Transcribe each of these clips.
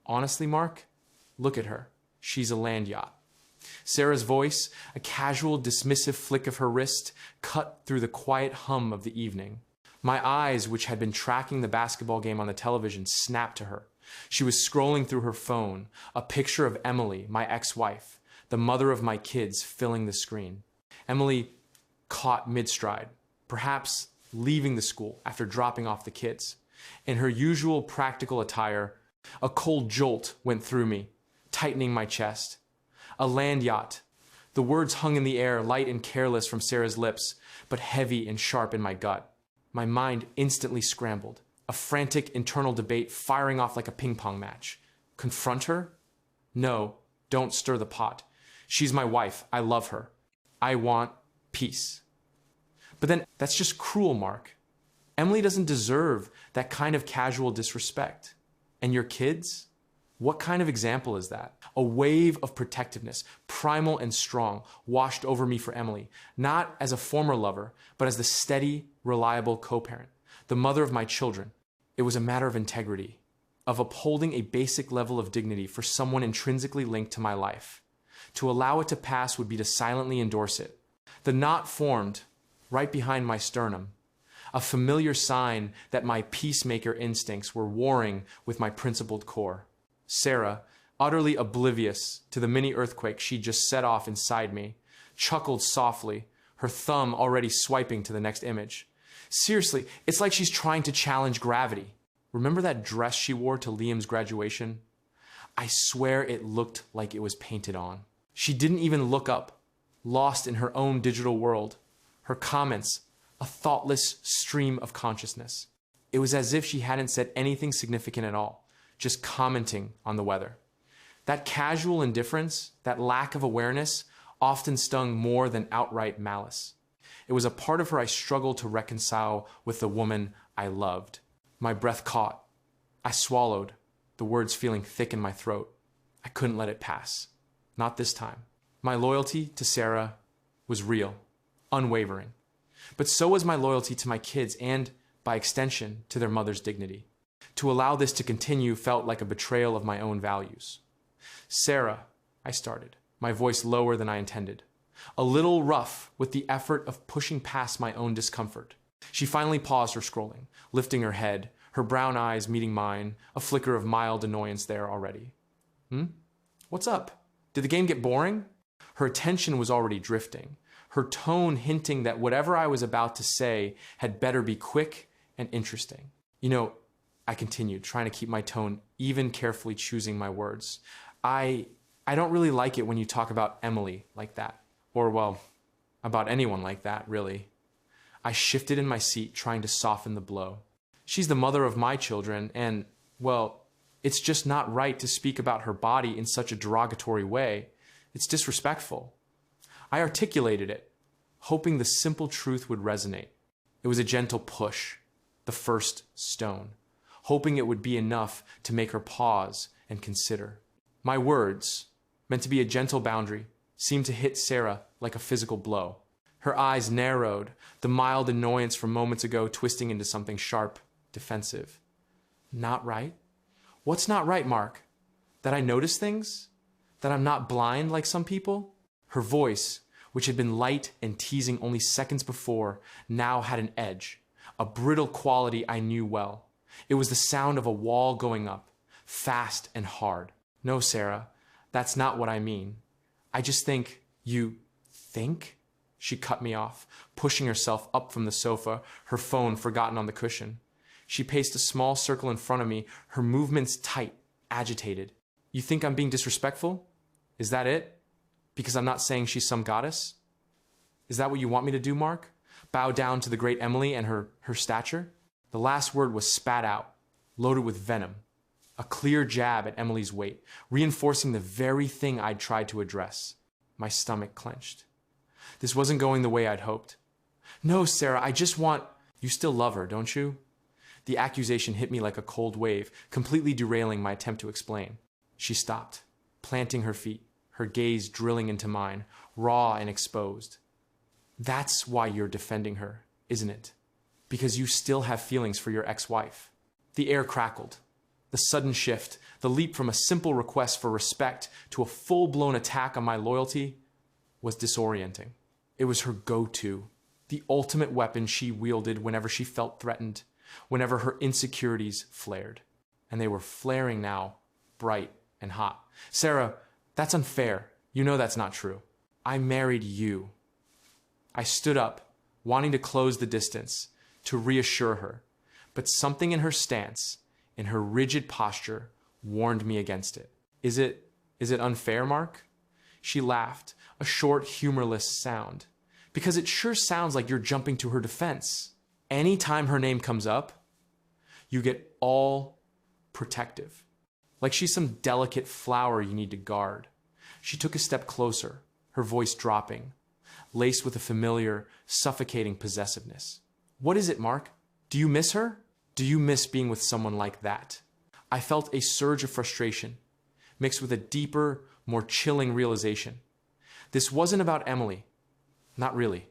Honestly, Mark, look at her. She's a land yacht. Sarah's voice, a casual, dismissive flick of her wrist, cut through the quiet hum of the evening. My eyes, which had been tracking the basketball game on the television, snapped to her. She was scrolling through her phone, a picture of Emily, my ex-wife, the mother of my kids, filling the screen. Emily caught mid-stride, perhaps leaving the school after dropping off the kids. In her usual practical attire, a cold jolt went through me, tightening my chest. A land yacht. The words hung in the air, light and careless from Sarah's lips, but heavy and sharp in my gut. My mind instantly scrambled, a frantic internal debate firing off like a ping pong match. Confront her? No, don't stir the pot. She's my wife. I love her. I want peace. But then that's just cruel, Mark. Emily doesn't deserve that kind of casual disrespect. And your kids? What kind of example is that? A wave of protectiveness, primal and strong, washed over me for Emily, not as a former lover, but as the steady, reliable co-parent, the mother of my children. It was a matter of integrity, of upholding a basic level of dignity for someone intrinsically linked to my life. To allow it to pass would be to silently endorse it. The knot formed right behind my sternum, a familiar sign that my peacemaker instincts were warring with my principled core. Sarah, utterly oblivious to the mini earthquake she just set off inside me, chuckled softly, her thumb already swiping to the next image. Seriously, it's like she's trying to challenge gravity. Remember that dress she wore to Liam's graduation? I swear it looked like it was painted on. She didn't even look up, lost in her own digital world. Her comments, a thoughtless stream of consciousness. It was as if she hadn't said anything significant at all, just commenting on the weather. That casual indifference, that lack of awareness, often stung more than outright malice. It was a part of her I struggled to reconcile with the woman I loved. My breath caught. I swallowed, the words feeling thick in my throat. I couldn't let it pass. Not this time. My loyalty to Sarah was real, unwavering. But so was my loyalty to my kids and, by extension, to their mother's dignity. To allow this to continue felt like a betrayal of my own values. Sarah, I started, my voice lower than I intended. A little rough with the effort of pushing past my own discomfort. She finally paused her scrolling, lifting her head, her brown eyes meeting mine, a flicker of mild annoyance there already. What's up? Did the game get boring? Her attention was already drifting, her tone hinting that whatever I was about to say had better be quick and interesting. You know, I continued, trying to keep my tone, even carefully choosing my words. I don't really like it when you talk about Emily like that. Or, well, about anyone like that, really. I shifted in my seat, trying to soften the blow. She's the mother of my children, and, well, it's just not right to speak about her body in such a derogatory way. It's disrespectful. I articulated it, hoping the simple truth would resonate. It was a gentle push, the first stone, hoping it would be enough to make her pause and consider. My words, meant to be a gentle boundary, seemed to hit Sarah like a physical blow. Her eyes narrowed, the mild annoyance from moments ago twisting into something sharp, defensive. Not right? What's not right, Mark? That I notice things? That I'm not blind like some people? Her voice, which had been light and teasing only seconds before, now had an edge, a brittle quality I knew well. It was the sound of a wall going up, fast and hard. No, Sarah, that's not what I mean. I just think, you think? She cut me off, pushing herself up from the sofa, her phone forgotten on the cushion. She paced a small circle in front of me, her movements tight, agitated. You think I'm being disrespectful? Is that it? Because I'm not saying she's some goddess? Is that what you want me to do, Mark? Bow down to the great Emily and her stature? The last word was spat out, loaded with venom. A clear jab at Emily's weight, reinforcing the very thing I'd tried to address. My stomach clenched. This wasn't going the way I'd hoped. No, Sarah, I just want... You still love her, don't you? The accusation hit me like a cold wave, completely derailing my attempt to explain. She stopped, planting her feet, her gaze drilling into mine, raw and exposed. That's why you're defending her, isn't it? Because you still have feelings for your ex-wife. The air crackled. The sudden shift, the leap from a simple request for respect to a full-blown attack on my loyalty, was disorienting. It was her go-to, the ultimate weapon she wielded whenever she felt threatened, whenever her insecurities flared. And they were flaring now, bright and hot. Sarah, that's unfair. You know that's not true. I married you. I stood up, wanting to close the distance, to reassure her, but something in her stance, in her rigid posture, warned me against it. Is it unfair, Mark? She laughed, a short, humorless sound. Because it sure sounds like you're jumping to her defense. Anytime her name comes up, you get all protective. Like she's some delicate flower you need to guard. She took a step closer, her voice dropping, laced with a familiar, suffocating possessiveness. What is it, Mark? Do you miss her? Do you miss being with someone like that? I felt a surge of frustration, mixed with a deeper, more chilling realization. This wasn't about Emily. Not really.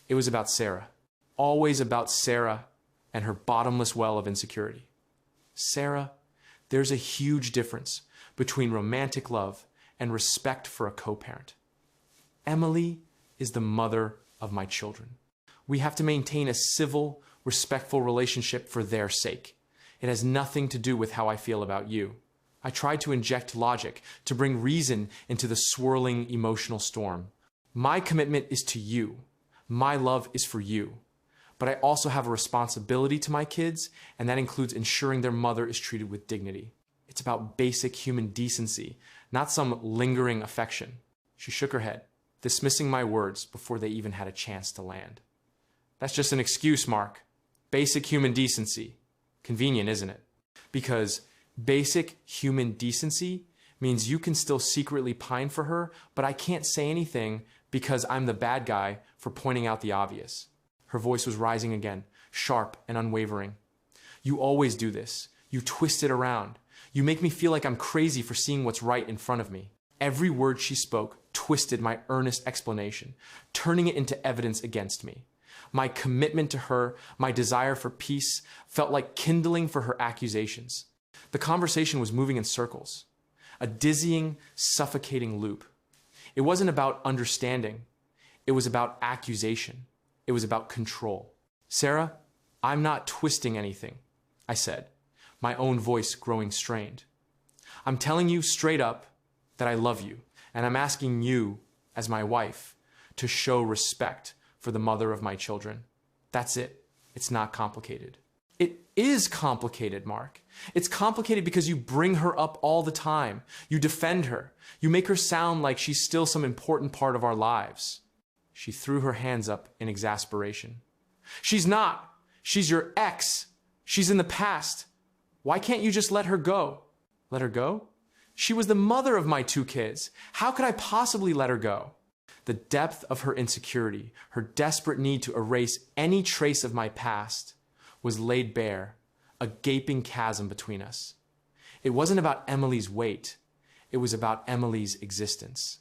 It was about Sarah. Always about Sarah and her bottomless well of insecurity. Sarah, there's a huge difference between romantic love and respect for a co-parent. Emily is the mother of my children. We have to maintain a civil, respectful relationship for their sake. It has nothing to do with how I feel about you. I tried to inject logic, to bring reason into the swirling emotional storm. My commitment is to you. My love is for you. But I also have a responsibility to my kids, and that includes ensuring their mother is treated with dignity. It's about basic human decency, not some lingering affection. She shook her head, dismissing my words before they even had a chance to land. That's just an excuse, Mark. Basic human decency. Convenient, isn't it? Because basic human decency means you can still secretly pine for her, but I can't say anything because I'm the bad guy for pointing out the obvious. Her voice was rising again, sharp and unwavering. You always do this. You twist it around. You make me feel like I'm crazy for seeing what's right in front of me. Every word she spoke twisted my earnest explanation, turning it into evidence against me. My commitment to her, my desire for peace, felt like kindling for her accusations. The conversation was moving in circles, a dizzying, suffocating loop. It wasn't about understanding. It was about accusation. It was about control. Sarah, I'm not twisting anything, I said, my own voice growing strained. I'm telling you straight up that I love you, and I'm asking you, as my wife, to show respect for the mother of my children. That's it. It's not complicated. It is complicated, Mark. It's complicated because you bring her up all the time. You defend her. You make her sound like she's still some important part of our lives. She threw her hands up in exasperation. She's not. She's your ex. She's in the past. Why can't you just let her go? Let her go? She was the mother of my 2 kids. How could I possibly let her go? The depth of her insecurity, her desperate need to erase any trace of my past, was laid bare, a gaping chasm between us. It wasn't about Emily's weight. It was about Emily's existence.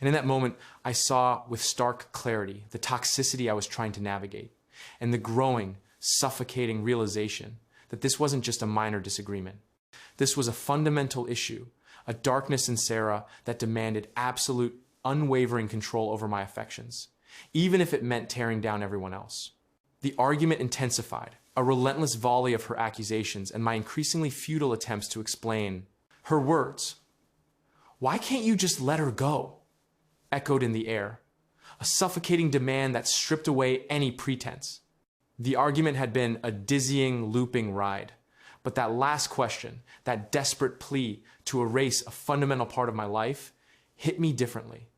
And in that moment, I saw with stark clarity the toxicity I was trying to navigate, and the growing, suffocating realization that this wasn't just a minor disagreement. This was a fundamental issue, a darkness in Sarah that demanded absolute, unwavering control over my affections, even if it meant tearing down everyone else. The argument intensified, a relentless volley of her accusations and my increasingly futile attempts to explain. Her words, "Why can't you just let her go?" echoed in the air, a suffocating demand that stripped away any pretense. The argument had been a dizzying, looping ride, but that last question, that desperate plea to erase a fundamental part of my life, hit me differently.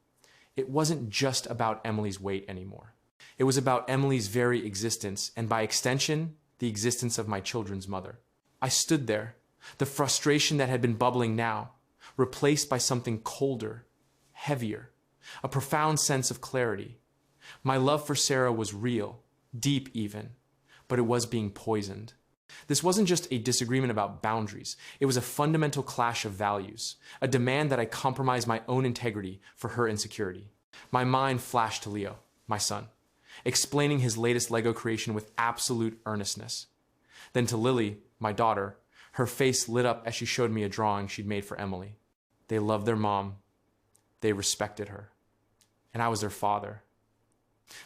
It wasn't just about Emily's weight anymore. It was about Emily's very existence, and by extension, the existence of my children's mother. I stood there, the frustration that had been bubbling now, replaced by something colder, heavier, a profound sense of clarity. My love for Sarah was real, deep even, but it was being poisoned. This wasn't just a disagreement about boundaries. It was a fundamental clash of values, a demand that I compromise my own integrity for her insecurity. My mind flashed to Leo, my son, explaining his latest Lego creation with absolute earnestness. Then to Lily, my daughter, Her face lit up as she showed me a drawing she'd made for Emily. They loved their mom. They respected her. And I was their father.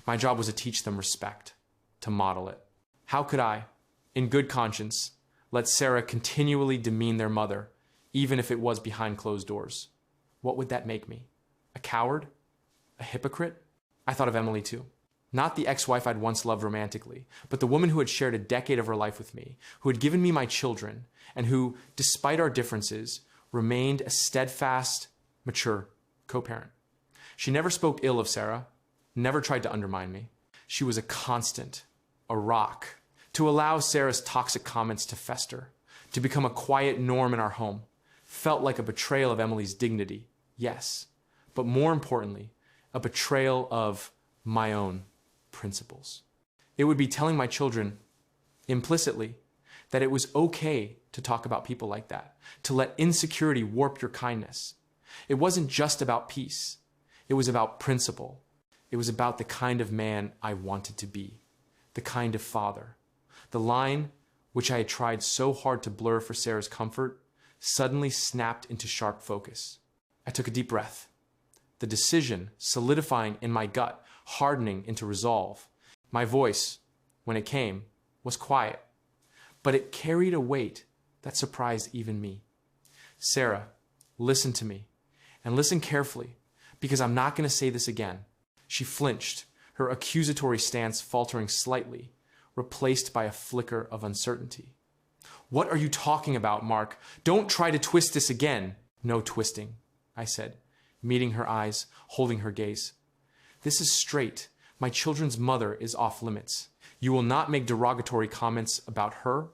My job was to teach them respect, to model it. How could I, in good conscience, let Sarah continually demean their mother, even if it was behind closed doors? What would that make me? A coward? A hypocrite? I thought of Emily too. Not the ex-wife I'd once loved romantically, but the woman who had shared a decade of her life with me, who had given me my children, and who, despite our differences, remained a steadfast, mature co-parent. She never spoke ill of Sarah, never tried to undermine me. She was a constant, a rock, to allow Sarah's toxic comments to fester, to become a quiet norm in our home. Felt like a betrayal of Emily's dignity, yes, but more importantly, a betrayal of my own principles. It would be telling my children, implicitly, that it was okay to talk about people like that, to let insecurity warp your kindness. It wasn't just about peace. It was about principle. It was about the kind of man I wanted to be, the kind of father. The line, which I had tried so hard to blur for Sarah's comfort, suddenly snapped into sharp focus. I took a deep breath. The decision solidifying in my gut, hardening into resolve. My voice, when it came, was quiet, but it carried a weight that surprised even me. Sarah, listen to me, and listen carefully, because I'm not going to say this again. She flinched, her accusatory stance faltering slightly, replaced by a flicker of uncertainty. What are you talking about, Mark? Don't try to twist this again. No twisting, I said, meeting her eyes, holding her gaze. This is straight. My children's mother is off limits. You will not make derogatory comments about her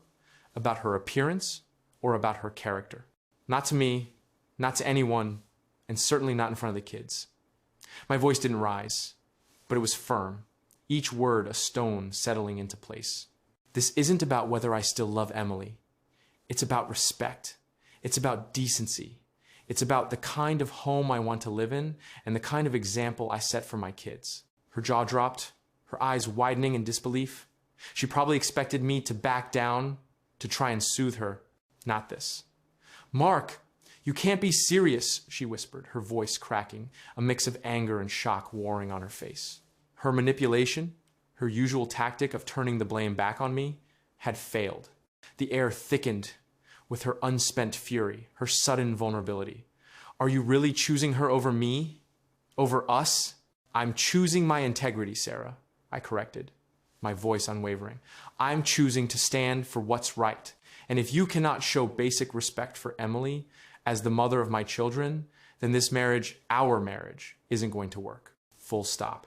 appearance, or about her character. Not to me, not to anyone, and certainly not in front of the kids. My voice didn't rise, but it was firm, each word a stone settling into place. This isn't about whether I still love Emily. It's about respect. It's about decency. It's about the kind of home I want to live in and the kind of example I set for my kids. Her jaw dropped, her eyes widening in disbelief. She probably expected me to back down, to try and soothe her. Not this. Mark, you can't be serious, she whispered, her voice cracking, a mix of anger and shock warring on her face. Her manipulation, her usual tactic of turning the blame back on me, had failed. The air thickened with her unspent fury, her sudden vulnerability. Are you really choosing her over me? Over us? I'm choosing my integrity, Sarah, I corrected, my voice unwavering. I'm choosing to stand for what's right. And if you cannot show basic respect for Emily as the mother of my children, then this marriage, our marriage, isn't going to work. Full stop.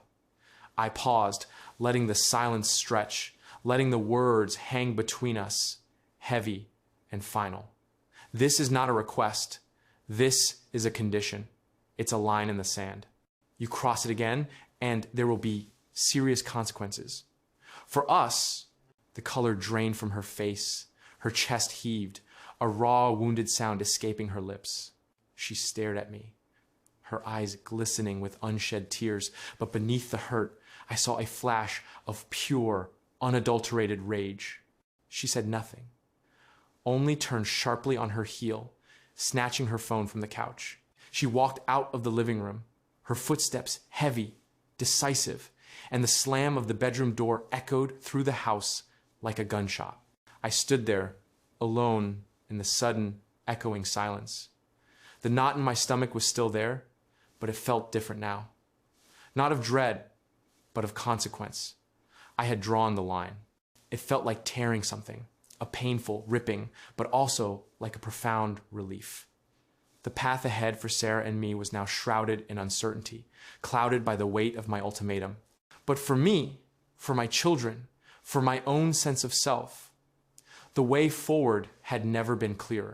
I paused, letting the silence stretch, letting the words hang between us, heavy and final. This is not a request. This is a condition. It's a line in the sand. You cross it again, and there will be serious consequences. For us, the color drained from her face, her chest heaved, a raw, wounded sound escaping her lips. She stared at me, her eyes glistening with unshed tears, but beneath the hurt, I saw a flash of pure, unadulterated rage. She said nothing, only turned sharply on her heel, snatching her phone from the couch. She walked out of the living room, her footsteps heavy, decisive, and the slam of the bedroom door echoed through the house like a gunshot. I stood there, alone in the sudden, echoing silence. The knot in my stomach was still there, but it felt different now. Not of dread, but of consequence. I had drawn the line. It felt like tearing something, a painful ripping, but also like a profound relief. The path ahead for Sarah and me was now shrouded in uncertainty, clouded by the weight of my ultimatum. But for me, for my children, for my own sense of self, the way forward had never been clearer.